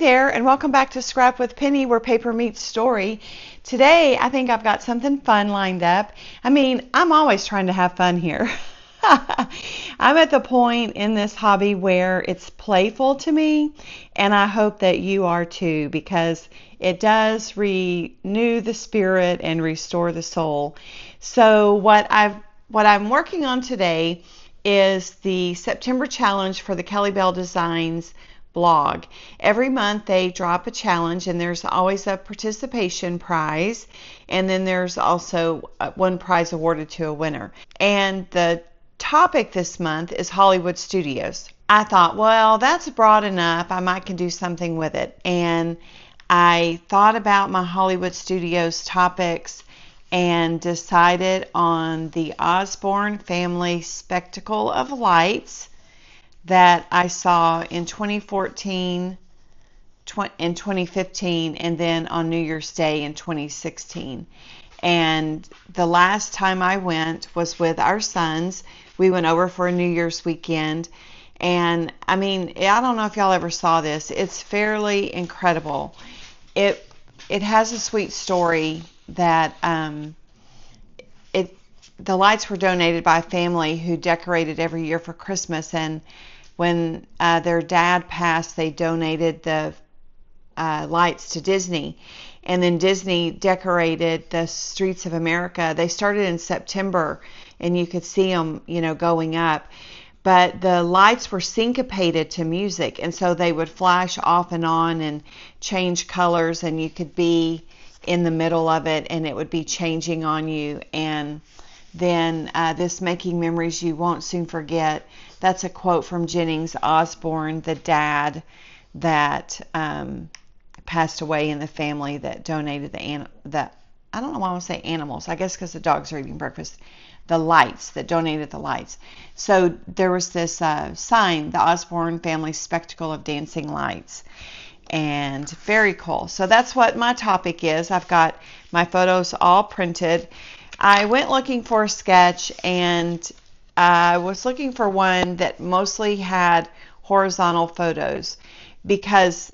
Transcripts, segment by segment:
there, and welcome back to Scrap with Penny, where paper meets story. Today, I think I've got something fun lined up. I'm always trying to have fun here. I'm at the point in this hobby where it's playful to me, and I hope that you are too, because it does renew the spirit and restore the soul. So what I'm working on today is the September challenge for the Kellybell Designs blog. Every month they drop a challenge, and there's always a participation prize, and then there's also one prize awarded to a winner. And the topic this month is Hollywood studios. I thought, well, that's broad enough. I might can do something with it. And I thought about my Hollywood studios topics and decided on the Osborne family spectacle of lights that I saw in 2014, in 2015, and then on New Year's Day in 2016. And the last time I went was with our sons. We went over for a New Year's weekend. And I don't know if y'all ever saw this. It's fairly incredible. It has a sweet story that the lights were donated by a family who decorated every year for Christmas, and when their dad passed, they donated the lights to Disney, and then Disney decorated the streets of America. They started in September, and you could see them, going up, but the lights were syncopated to music, and so they would flash off and on and change colors, and you could be in the middle of it, and it would be changing on you. And then this Making Memories You Won't Soon Forget, that's a quote from Jennings Osborne, the dad that passed away in the family that donated I don't know why I want to say animals, I guess because the dogs are eating breakfast, the lights, that donated the lights. So there was this sign, the Osborne family spectacle of dancing lights. And very cool. So that's what my topic is. I've got my photos all printed. I went looking for a sketch, and I was looking for one that mostly had horizontal photos, because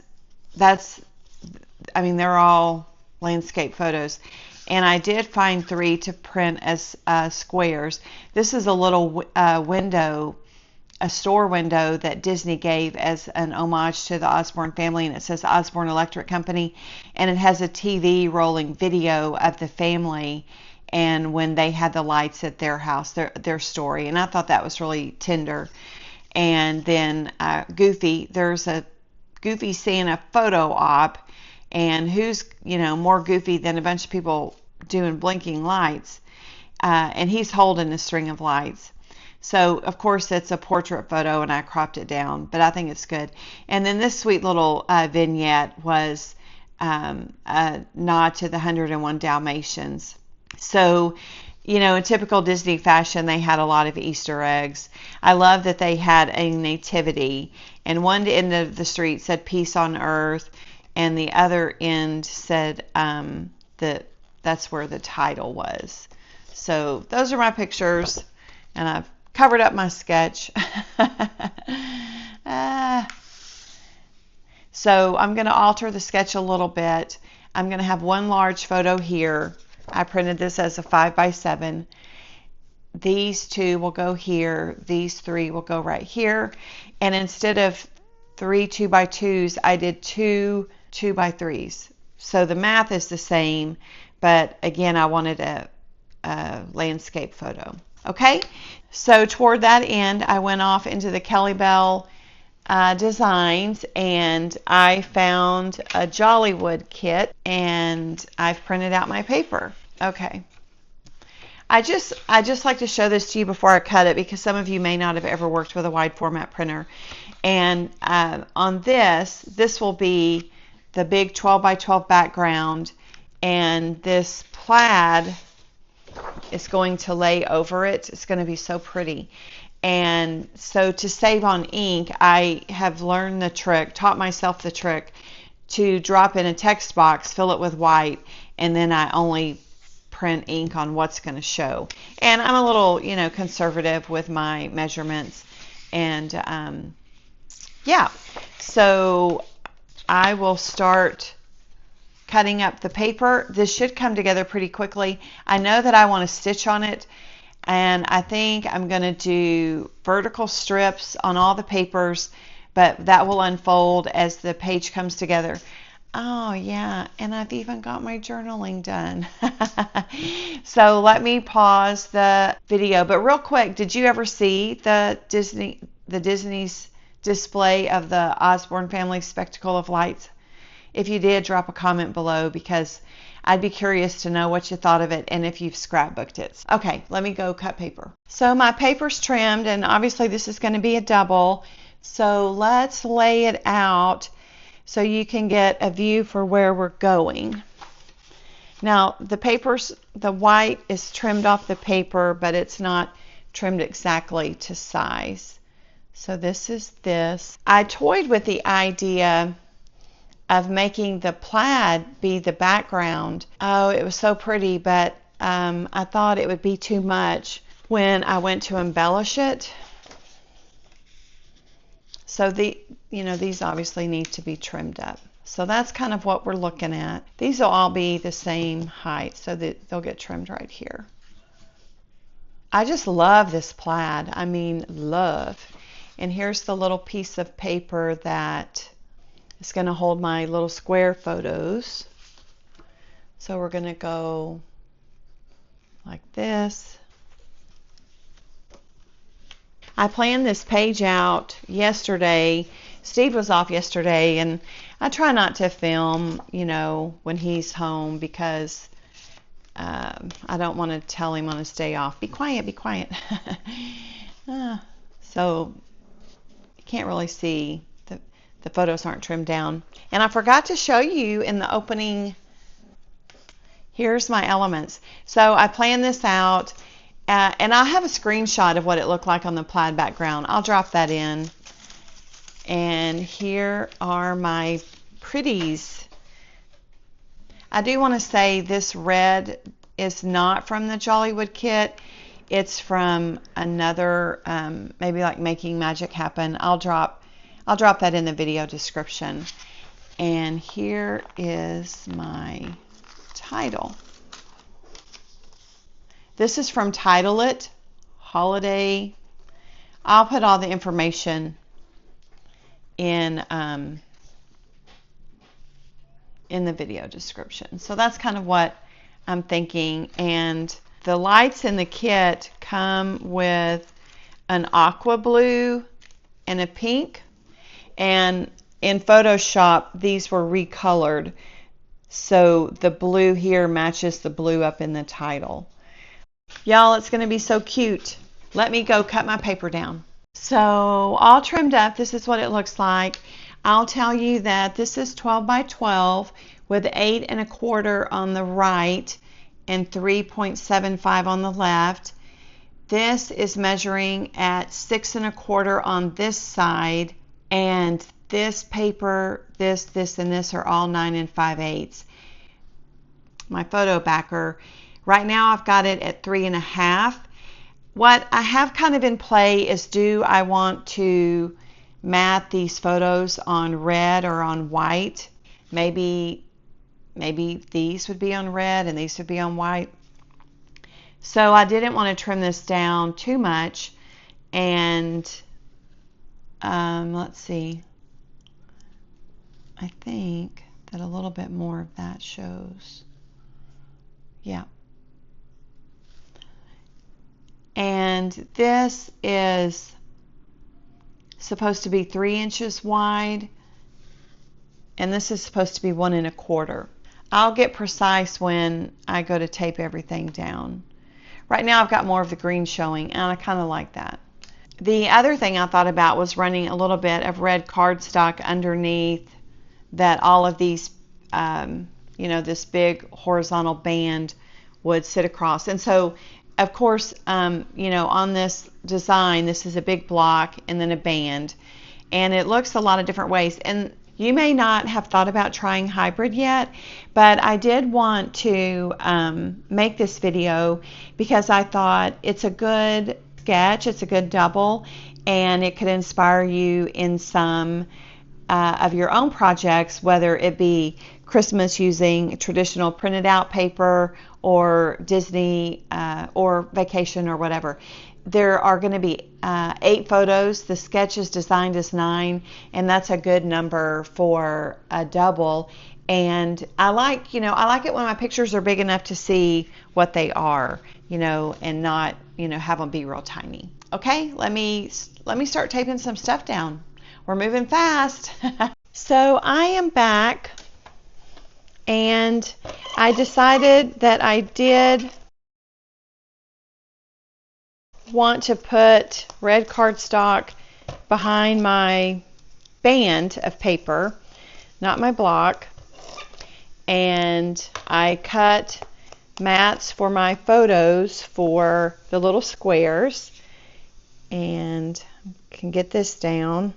they're all landscape photos. And I did find 3 to print as squares. This is a little window, a store window that Disney gave as an homage to the Osborne family, and it says Osborne Electric Company, and it has a TV rolling video of the family and when they had the lights at their house, their story. And I thought that was really tender. And then Goofy, there's a Goofy Santa photo op, and who's more goofy than a bunch of people doing blinking lights, and he's holding a string of lights. So, of course, it's a portrait photo, and I cropped it down, but I think it's good. And then this sweet little vignette was a nod to the 101 Dalmatians. So, in typical Disney fashion, they had a lot of Easter eggs. I love that they had a nativity, and one end of the street said peace on earth, and the other end said that's where the title was. So those are my pictures, and I've covered up my sketch. So I'm going to alter the sketch a little bit. I'm going to have one large photo here. I printed this as a 5x7. These 2 will go here. These 3 will go right here. And instead of 3 2x2s, I did 2 2x3s. So the math is the same, but again, I wanted a landscape photo. Okay, so toward that end, I went off into the Kellybell Designs, and I found a Jollywood kit, and I've printed out my paper. Okay, I just like to show this to you before I cut it, because some of you may not have ever worked with a wide format printer. And on this will be the big 12x12 background, and this plaid is going to lay over it. It's going to be so pretty. And so to save on ink, I have learned the trick, taught myself the trick, to drop in a text box, fill it with white, and then I only print ink on what's going to show. And I'm a little, conservative with my measurements. And yeah, so I will start cutting up the paper. This should come together pretty quickly. I know that I want to stitch on it, and I think I'm going to do vertical strips on all the papers, but that will unfold as the page comes together. Oh yeah, and I've even got my journaling done. So let me pause the video. But real quick, did you ever see the Disney's display of the Osborne family spectacle of lights? If you did, drop a comment below, because I'd be curious to know what you thought of it and if you've scrapbooked it. Okay, let me go cut paper. So my paper's trimmed, and obviously this is going to be a double. So let's lay it out so you can get a view for where we're going. Now the white is trimmed off the paper, but it's not trimmed exactly to size. So this is this. I toyed with the idea of making the plaid be the background. Oh, it was so pretty, but I thought it would be too much when I went to embellish it. So these obviously need to be trimmed up. So that's kind of what we're looking at. These will all be the same height, so that they'll get trimmed right here. I just love this plaid. I mean, love. And here's the little piece of paper that is going to hold my little square photos. So we're going to go like this. I planned this page out yesterday. Steve was off yesterday, and I try not to film, when he's home, because I don't want to tell him on his day off, be quiet, be quiet. So you can't really see. The photos aren't trimmed down. And I forgot to show you in the opening, here's my elements. So I planned this out, and I have a screenshot of what it looked like on the plaid background. I'll drop that in. And here are my pretties. I do want to say this red is not from the Jollywood kit. It's from another, maybe like Making Magic Happen. I'll drop that in the video description. And here is my title. This is from Title It, Holiday. I'll put all the information in the video description. So that's kind of what I'm thinking. And the lights in the kit come with an aqua blue and a pink. And in Photoshop, these were recolored, so the blue here matches the blue up in the title. Y'all, it's going to be so cute. Let me go cut my paper down. So all trimmed up, this is what it looks like. I'll tell you that this is 12 by 12 with 8 1/4 on the right and 3.75 on the left. This is measuring at 6 1/4 on this side. And this paper, this, and this are all 9 5/8. My photo backer. Right now I've got it at 3 1/2. What I have kind of in play is, do I want to mat these photos on red or on white? Maybe these would be on red and these would be on white. So I didn't want to trim this down too much, and let's see. I think that a little bit more of that shows. Yeah. And this is supposed to be 3 inches wide, and this is supposed to be 1 1/4. I'll get precise when I go to tape everything down. Right now I've got more of the green showing, and I kind of like that. The other thing I thought about was running a little bit of red cardstock underneath, that all of these, this big horizontal band would sit across. And so, of course, on this design, this is a big block and then a band, and it looks a lot of different ways. And you may not have thought about trying hybrid yet, but I did want to make this video because I thought it's a good sketch, it's a good double, and it could inspire you in some of your own projects, whether it be Christmas using traditional printed out paper or Disney or vacation or whatever. There are going to be 8 photos. The sketch is designed as 9, and that's a good number for a double. And I like it when my pictures are big enough to see what they are, and not, have them be real tiny. Okay, let me start taping some stuff down. We're moving fast. So I am back, and I decided that I did want to put red cardstock behind my band of paper, not my block. And I cut mats for my photos for the little squares, and can get this down.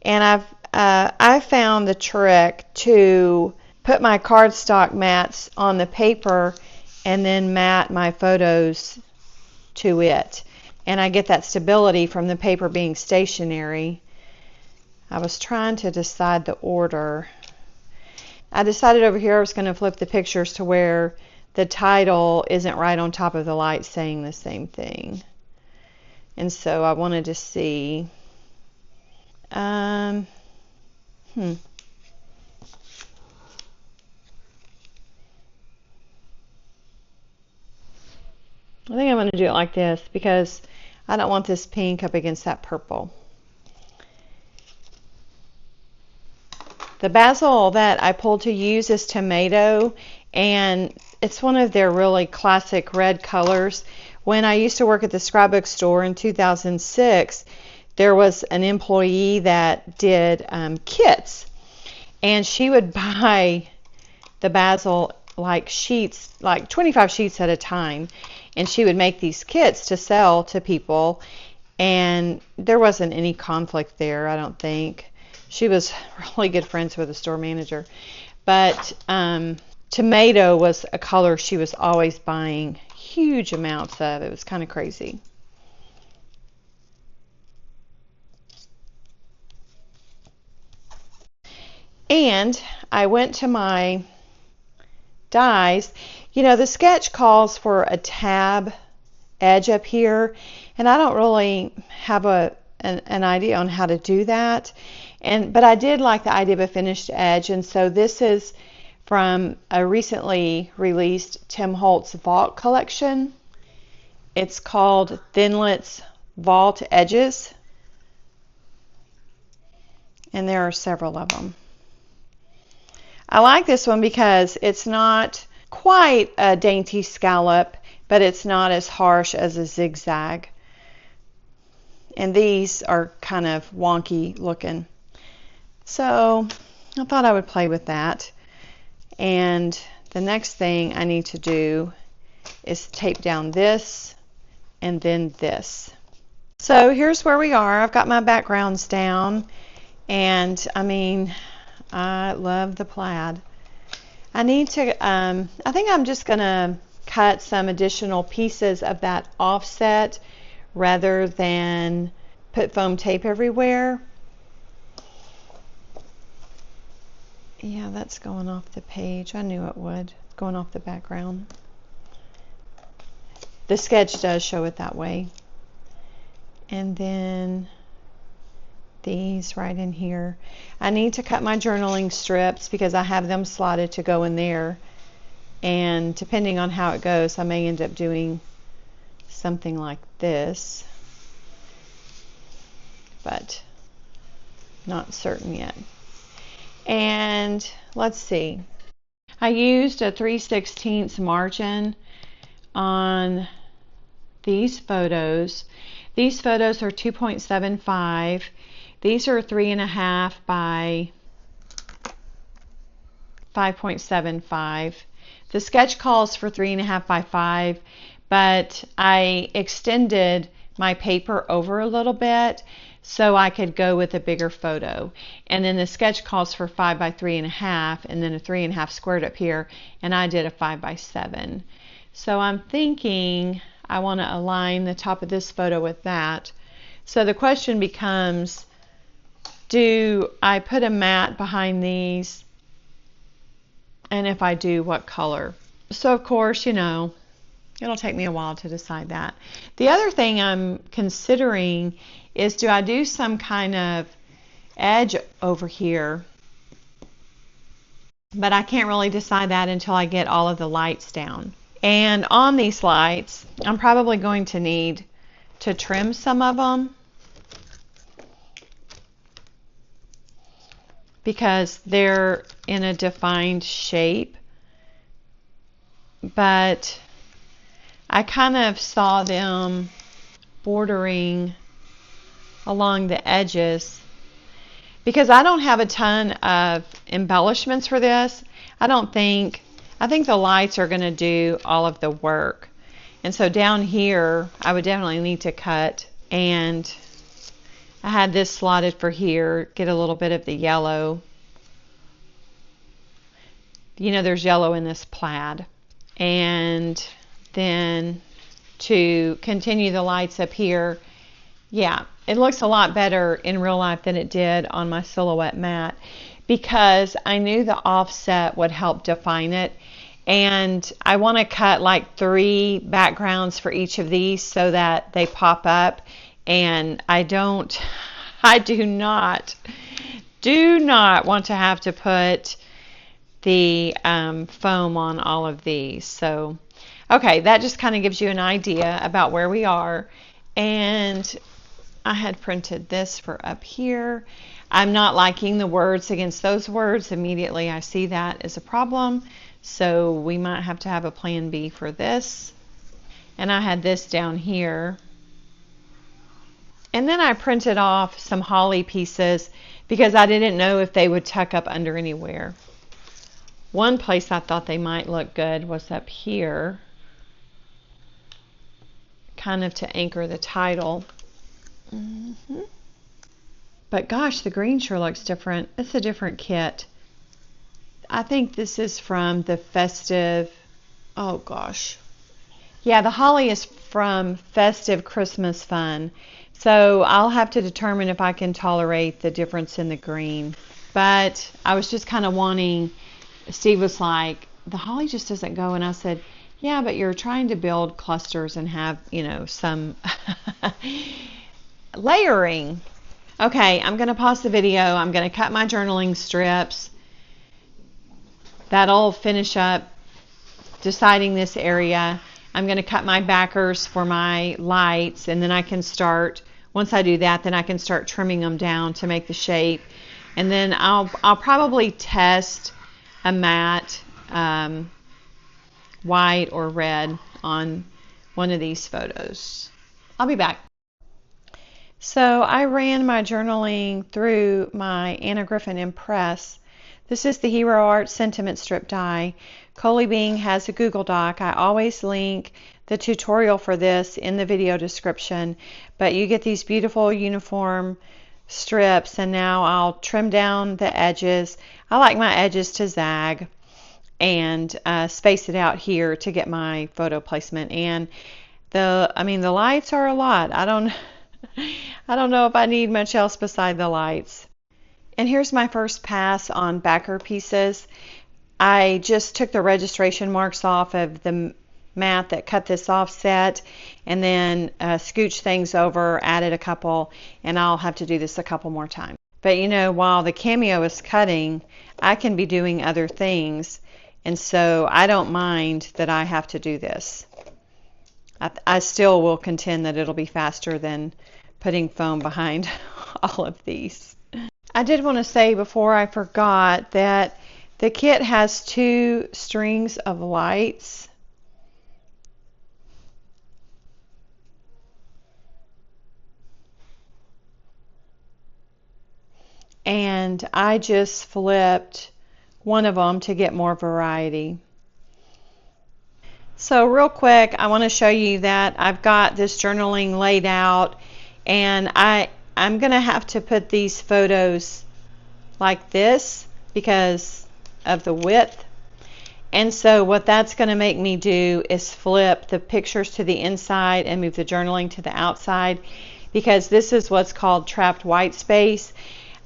And I found the trick to put my cardstock mats on the paper and then mat my photos to it, and I get that stability from the paper being stationary. I was trying to decide the order. I decided over here I was going to flip the pictures to where the title isn't right on top of the light saying the same thing. And so I wanted to see. I think I'm going to do it like this because I don't want this pink up against that purple. The basil that I pulled to use is tomato, and it's one of their really classic red colors. When I used to work at the scrapbook store in 2006, there was an employee that did kits, and she would buy the basil like sheets, like 25 sheets at a time, and she would make these kits to sell to people, and there wasn't any conflict there, I don't think. She was really good friends with the store manager, but tomato was a color she was always buying huge amounts of. It was kind of crazy. And I went to my dies. The sketch calls for a tab edge up here, and I don't really have an idea on how to do that. But I did like the idea of a finished edge, and so this is from a recently released Tim Holtz Vault collection. It's called Thinlits Vault Edges, and there are several of them. I like this one because it's not quite a dainty scallop, but it's not as harsh as a zigzag. And these are kind of wonky looking. So I thought I would play with that. And the next thing I need to do is tape down this and then this. So here's where we are. I've got my backgrounds down, and I love the plaid. I need to, I think I'm just going to cut some additional pieces of that offset rather than put foam tape everywhere. Yeah, that's going off the page. I knew it would. Going off the background. The sketch does show it that way. And then these right in here. I need to cut my journaling strips because I have them slotted to go in there. And depending on how it goes, I may end up doing something like this. But not certain yet. And let's see. I used a 3/16 margin on these photos. These photos are 2.75. These are 3.5 by 5.75. The sketch calls for 3.5 by 5, but I extended my paper over a little bit so I could go with a bigger photo. And then the sketch calls for 5 by 3.5, and then a 3.5 squared up here, and I did a 5 by 7. So I'm thinking I want to align the top of this photo with that. So the question becomes, do I put a mat behind these? And if I do, what color? So of course, you know, it'll take me a while to decide that. The other thing I'm considering is, do I do some kind of edge over here? But I can't really decide that until I get all of the lights down. And on these lights, I'm probably going to need to trim some of them because they're in a defined shape. But I kind of saw them bordering along the edges because I don't have a ton of embellishments for this. I think the lights are going to do all of the work. And so down here, I would definitely need to cut. And I had this slotted for here, get a little bit of the yellow. You know, there's yellow in this plaid. And then to continue the lights up here, yeah, it looks a lot better in real life than it did on my silhouette mat because I knew the offset would help define it. And I want to cut like 3 backgrounds for each of these so that they pop up. And I do not want to have to put the foam on all of these. So, okay, that just kind of gives you an idea about where we are. And I had printed this for up here. I'm not liking the words against those words. Immediately I see that as a problem. So we might have to have a plan B for this. And I had this down here. And then I printed off some holly pieces because I didn't know if they would tuck up under anywhere. One place I thought they might look good was up here, kind of to anchor the title. But gosh, the green sure looks different. It's a different kit. I think this is from the Festive. Oh gosh. Yeah, the holly is from Festive Christmas Fun. So I'll have to determine if I can tolerate the difference in the green. But I was just kind of wanting, Steve was like, the holly just doesn't go. And I said, yeah, but you're trying to build clusters and have, you know, some layering. Okay, I'm going to pause the video. I'm going to cut my journaling strips. That'll finish up deciding this area. I'm going to cut my backers for my lights, and then I can start, once I do that, then I can start trimming them down to make the shape. And then I'll probably test a matte white or red on one of these photos. I'll be back. So I ran my journaling through my Anna Griffin Impress. This is the Hero Art Sentiment Strip Die. Coley Bing has a Google Doc. I always link the tutorial for this in the video description. But you get these beautiful uniform strips, and now I'll trim down the edges. I like my edges to zag and space it out here to get my photo placement. And the lights are a lot. I don't know if I need much else beside the lights. And here's my first pass on backer pieces. I just took the registration marks off of the mat that cut this offset and then scooched things over, added a couple, and I'll have to do this a couple more times. But you know, while the cameo is cutting, I can be doing other things, and so I don't mind that I have to do this. I still will contend that it'll be faster than putting foam behind all of these. I did want to say before I forgot that the kit has 2 strings of lights. And I just flipped one of them to get more variety. So real quick, I want to show you that I've got this journaling laid out, and I'm going to have to put these photos like this because of the width. And so what that's going to make me do is flip the pictures to the inside and move the journaling to the outside, because this is what's called trapped white space.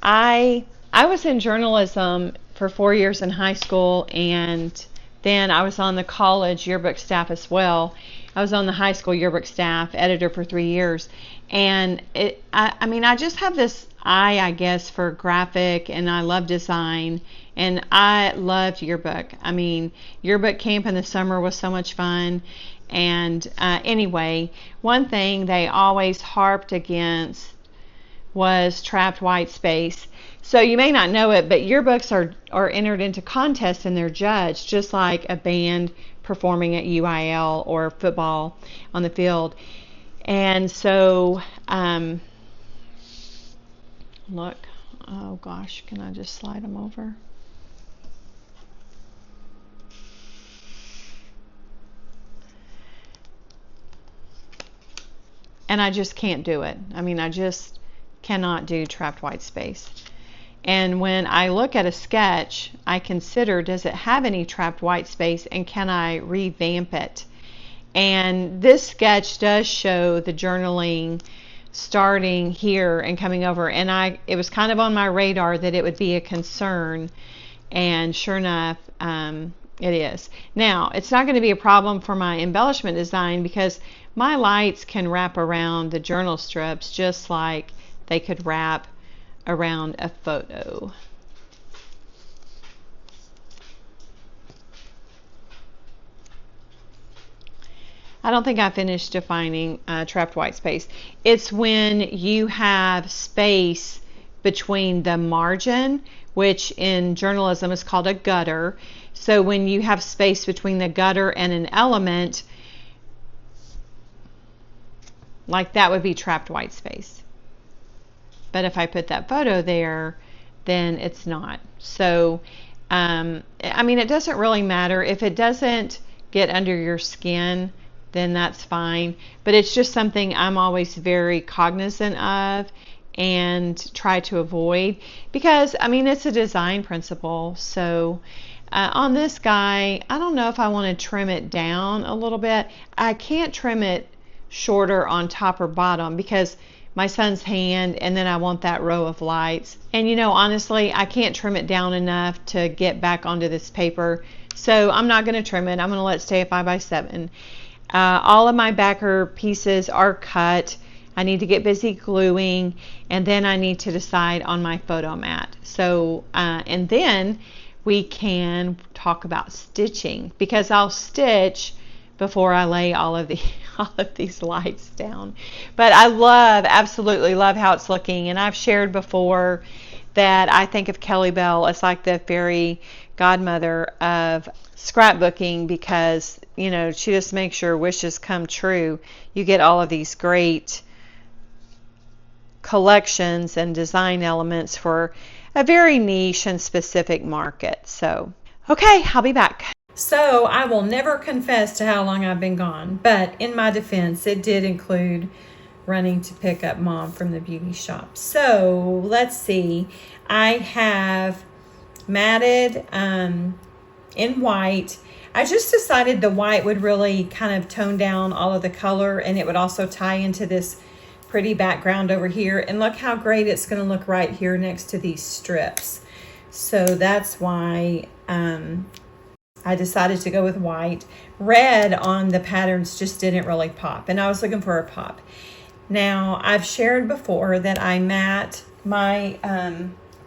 I was in journalism for 4 years in high school, and then I was on the college yearbook staff as well. I was on the high school yearbook staff, editor for 3 years, and I mean, I just have this eye, I guess, for graphic, and I love design, and I loved yearbook. I mean, yearbook camp in the summer was so much fun. And anyway, one thing they always harped against was trapped white space. So you may not know it, but yearbooks are entered into contests and they're judged, just like a band performing at UIL or football on the field. And so, look, oh gosh, can I just slide them over? And I just can't do it. I mean, I just cannot do trapped white space. And when I look at a sketch, I consider, does it have any trapped white space, and can I revamp it? And this sketch does show the journaling starting here and coming over, and it was kind of on my radar that it would be a concern, and sure enough, it is. Now, it's not going to be a problem for my embellishment design because my lights can wrap around the journal strips just like they could wrap around a photo. I don't think I finished defining trapped white space. It's when you have space between the margin, which in journalism is called a gutter. So when you have space between the gutter and an element, like that would be trapped white space. But if I put that photo there, then it's not. So, I mean, it doesn't really matter. If it doesn't get under your skin, then that's fine. But it's just something I'm always very cognizant of and try to avoid because, I mean, it's a design principle. So on this guy, I don't know if I want to trim it down a little bit. I can't trim it shorter on top or bottom because my son's hand, and then I want that row of lights. And you know, honestly, I can't trim it down enough to get back onto this paper. So I'm not going to trim it. I'm going to let it stay at 5x7. All of my backer pieces are cut. I need to get busy gluing, and then I need to decide on my photo mat. So, and then we can talk about stitching because I'll stitch before I lay all of these lights down. But I absolutely love how it's looking, and I've shared before that I think of Kellybell as like the fairy godmother of scrapbooking because, you know, she just makes sure wishes come true. You get all of these great collections and design elements for a very niche and specific market. So, okay, I'll be back. So I will never confess to how long I've been gone, but in my defense, it did include running to pick up Mom from the beauty shop. So let's see. I have matted in white. I just decided the white would really kind of tone down all of the color, and it would also tie into this pretty background over here. And look how great it's going to look right here next to these strips. So that's why I decided to go with white. Red on the patterns just didn't really pop, and I was looking for a pop. Now, I've shared before that I mat my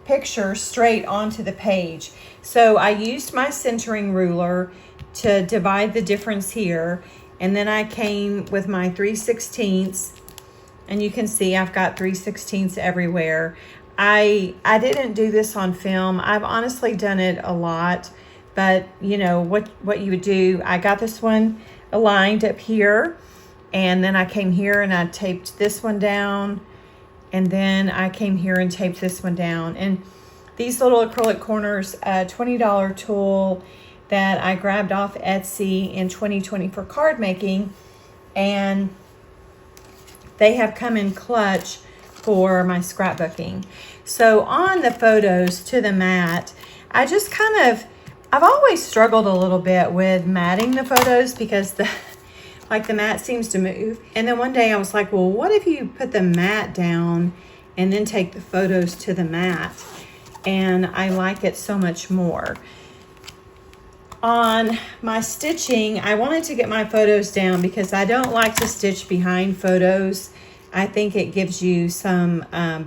picture straight onto the page. So I used my centering ruler to divide the difference here, and then I came with my 3/16, and you can see I've got 3/16 everywhere. I didn't do this on film. I've honestly done it a lot. But you know what you would do, I got this one aligned up here, and then I came here and I taped this one down, and then I came here and taped this one down. And these little acrylic corners, a $20 tool that I grabbed off Etsy in 2020 for card making, and they have come in clutch for my scrapbooking. So on the photos to the mat, I've always struggled a little bit with matting the photos because the mat seems to move. And then one day I was like, well, what if you put the mat down and then take the photos to the mat. And I like it so much more. On my stitching, I wanted to get my photos down because I don't like to stitch behind photos. I think it gives you some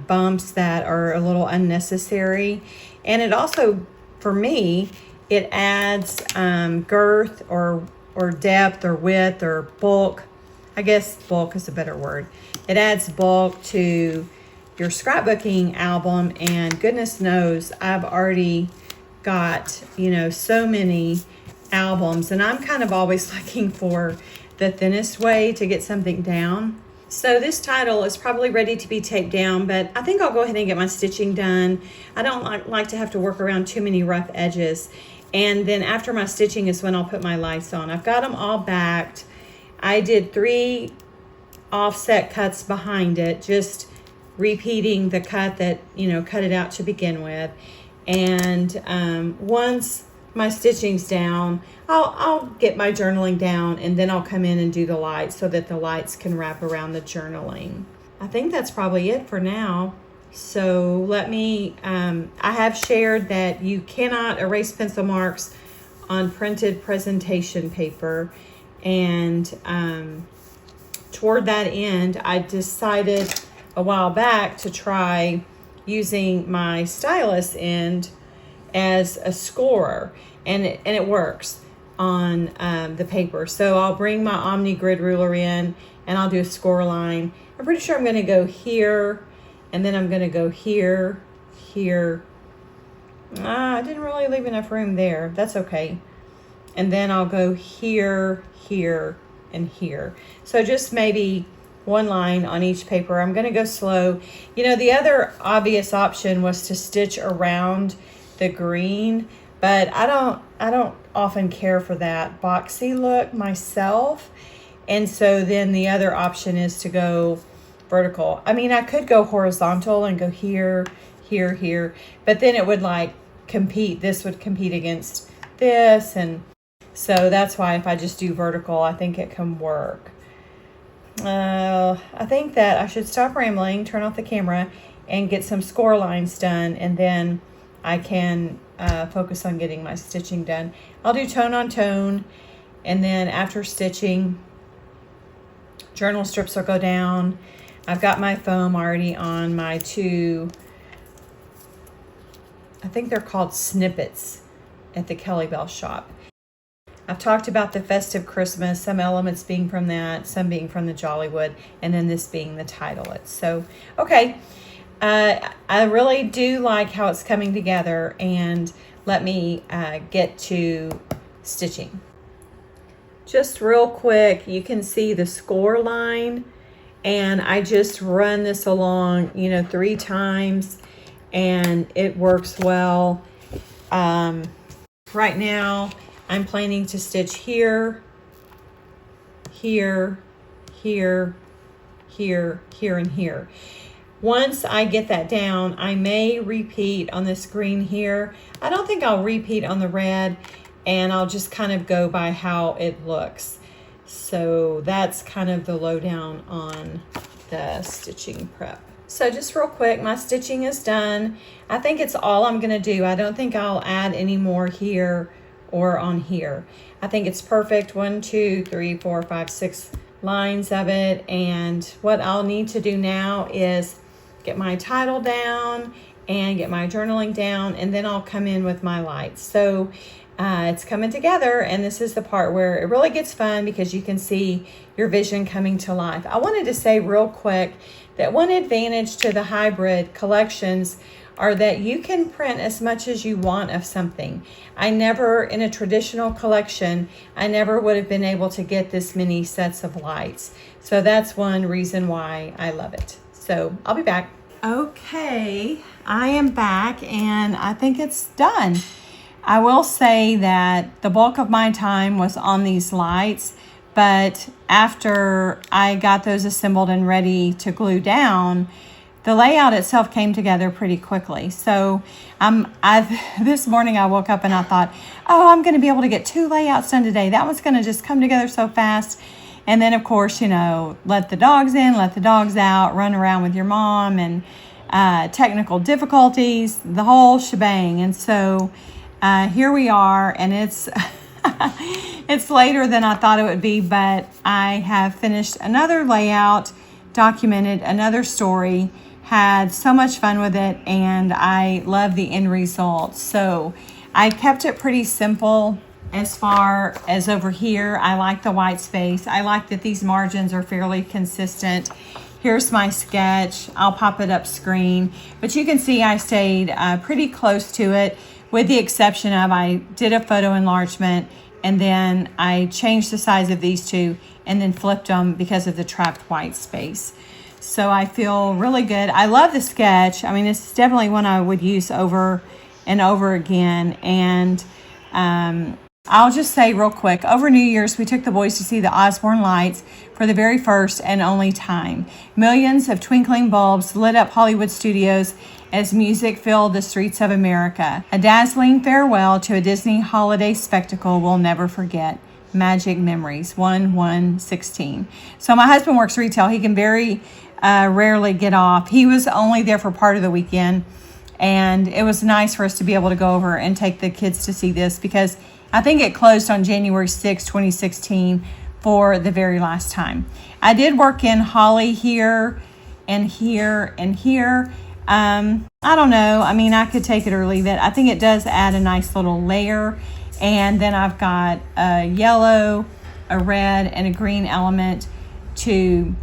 bumps that are a little unnecessary. And it also, for me, it adds girth or depth or width or bulk. I guess bulk is a better word. It adds bulk to your scrapbooking album, and goodness knows I've already got, you know, so many albums, and I'm kind of always looking for the thinnest way to get something down. So this title is probably ready to be taped down, but I think I'll go ahead and get my stitching done. I don't like to have to work around too many rough edges. And then after my stitching is when I'll put my lights on. I've got them all backed. I did 3 offset cuts behind it, just repeating the cut that, you know, cut it out to begin with. And once my stitching's down, I'll get my journaling down, and then I'll come in and do the lights so that the lights can wrap around the journaling. I think that's probably it for now. So let me, I have shared that you cannot erase pencil marks on printed presentation paper. And toward that end, I decided a while back to try using my stylus end as a scorer, and it works on the paper. So I'll bring my Omni grid ruler in and I'll do a score line. I'm pretty sure I'm going to go here, and then I'm going to go here, here. I didn't really leave enough room there. That's okay. And then I'll go here, here, and here. So just maybe one line on each paper. I'm going to go slow. You know, the other obvious option was to stitch around the green, but I don't often care for that boxy look myself. And so then the other option is to go vertical. I mean, I could go horizontal and go here, here, here, but then it would like compete. This would compete against this. And so that's why if I just do vertical, I think it can work. I think that I should stop rambling, turn off the camera, and get some score lines done, and then I can focus on getting my stitching done. I'll do tone on tone, and then after stitching, journal strips will go down. I've got my foam already on my 2, I think they're called snippets at the Kellybell shop. I've talked about the Festive Christmas, some elements being from that, some being from the Jollywood, and then this being the title. So, okay. I really do like how it's coming together, and let me get to stitching. Just real quick, you can see the score line, and I just run this along, you know, 3 times, and it works well. Right now, I'm planning to stitch here, here, here, here, here, and here. Once I get that down, I may repeat on this green here. I don't think I'll repeat on the red, and I'll just kind of go by how it looks. So that's kind of the lowdown on the stitching prep. So just real quick, my stitching is done. I think it's all I'm gonna do. I don't think I'll add any more here or on here. I think it's perfect. 1, 2, 3, 4, 5, 6 lines of it. And what I'll need to do now is get my title down and get my journaling down, and then I'll come in with my lights. So it's coming together, and this is the part where it really gets fun because you can see your vision coming to life. I wanted to say real quick that one advantage to the hybrid collections are that you can print as much as you want of something. I never, in a traditional collection, I never would have been able to get this many sets of lights. So that's one reason why I love it. So I'll be back. Okay, I am back, and I think it's done. I will say that the bulk of my time was on these lights, but after I got those assembled and ready to glue down, the layout itself came together pretty quickly. So this morning I woke up and I thought, oh, I'm going to be able to get 2 layouts done today. That was going to just come together so fast. And then, of course, you know, let the dogs in, let the dogs out, run around with your mom, and technical difficulties, the whole shebang. And so here we are, and it's it's later than I thought it would be, but I have finished another layout, documented another story, had so much fun with it, and I love the end result. So I kept it pretty simple as far as over here. I like the white space. I like that these margins are fairly consistent. Here's my sketch. I'll pop it up screen, but you can see I stayed pretty close to it, with the exception of I did a photo enlargement, and then I changed the size of these two and then flipped them because of the trapped white space. So I feel really good. I love the sketch. I mean, it's definitely one I would use over and over again. And I'll just say real quick, over New Year's, we took the boys to see the Osborne Lights for the very first and only time. Millions of twinkling bulbs lit up Hollywood studios as music filled the streets of America. A dazzling farewell to a Disney holiday spectacle we'll never forget. Magic memories, 1/1/16. So my husband works retail. He can very rarely get off. He was only there for part of the weekend, and it was nice for us to be able to go over and take the kids to see this, because I think it closed on January 6, 2016 for the very last time. I did work in holly here and here and here. I don't know. I mean, I could take it or leave it. I think it does add a nice little layer. And then I've got a yellow, a red, and a green element to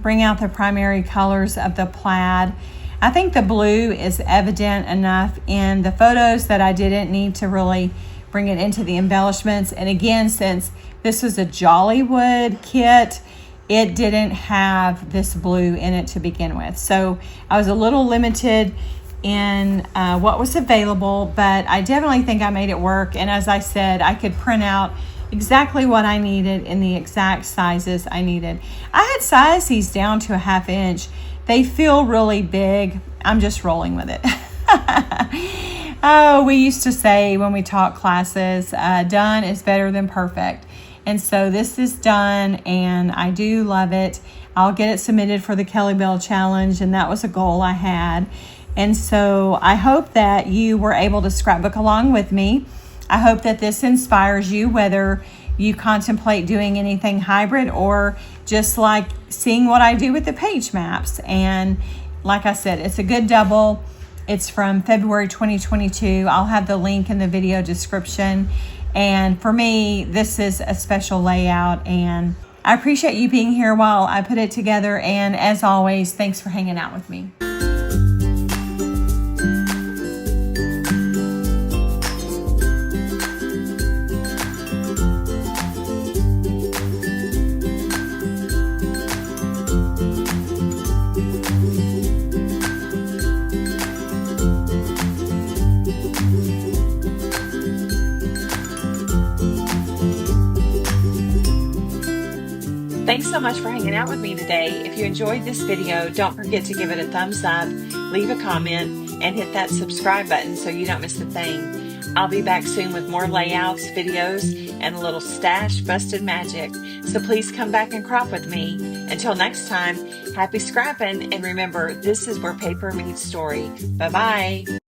bring out the primary colors of the plaid. I think the blue is evident enough in the photos that I didn't need to really bring it into the embellishments. And again, since this was a Jollywood kit, it didn't have this blue in it to begin with. So I was a little limited in what was available, but I definitely think I made it work. And as I said, I could print out exactly what I needed in the exact sizes I needed. I had sized these down to a 1/2 inch. They feel really big. I'm just rolling with it. Oh, we used to say when we taught classes, done is better than perfect. And so this is done, and I do love it. I'll get it submitted for the Kellybell challenge, and that was a goal I had. And so I hope that you were able to scrapbook along with me. I hope that this inspires you, whether you contemplate doing anything hybrid or just like seeing what I do with the page maps. And like I said, it's a good double. It's from February 2022. I'll have the link in the video description. And for me, this is a special layout, and I appreciate you being here while I put it together. And as always, thanks for hanging out with me. Thanks so much for hanging out with me today. If you enjoyed this video, don't forget to give it a thumbs up, leave a comment, and hit that subscribe button so you don't miss a thing. I'll be back soon with more layouts, videos, and a little stash busted magic. So please come back and crop with me. Until next time, happy scrapping, and remember, this is where paper meets story. Bye-bye.